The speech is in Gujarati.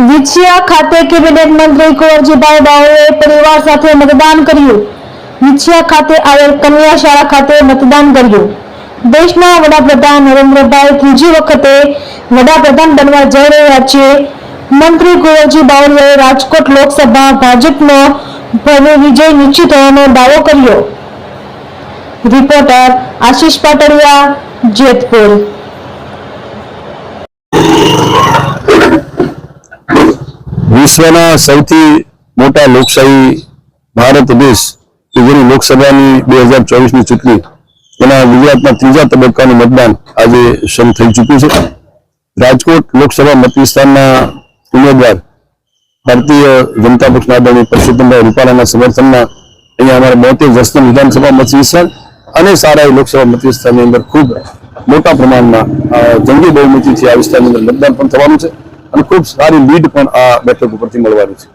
વિછિયા ખાતે કેબિનેટ મંત્રી કુંવરજીભાઈ બાવળીએ પરિવાર સાથે મતદાન કર્યું। વિછિયા ખાતે આવેલ કન્યા શાળા ખાતે મતદાન કર્યું। દેશના વડાપ્રધાન નરેન્દ્રભાઈ ત્રીજી વખતે વડાપ્રધાન બનવા જઈ રહ્યા છે। મંત્રી કુંવરજી બાવળીએ રાજકોટ લોકસભા ભાજપનો ભવ્ય વિજય નિશ્ચિત હોવાનો દાવો કર્યો। રિપોર્ટર આશીષ પાટડિયા, જેતપુર। વિશ્વના સૌથી મોટા લોકશાહી ભારત દેશ કે જેની લોકસભાની 2024ની ચૂંટણી એના ગુજરાતના ત્રીજા તબક્કાનું મતદાન આજે શરૂ થઈ ચૂક્યું છે। રાજકોટ લોકસભા મત વિસ્તારના ઉમેદવાર ભારતીય જનતા પક્ષના આદરણીય પરસોત્તમભાઈ રૂપાલાના સમર્થનમાં અહીંયા અમારા 72 જસદણ વિધાનસભા મત વિસ્તાર અને સારાઈ લોકસભા મત વિસ્તારની અંદર ખૂબ મોટા પ્રમાણમાં જંગી બહુમતીથી આ વિસ્તારની અંદર મતદાન પણ થવાનું છે અને ખૂબ સારી લીડ પણ આ બેઠક ઉપરથી મળવાની છે।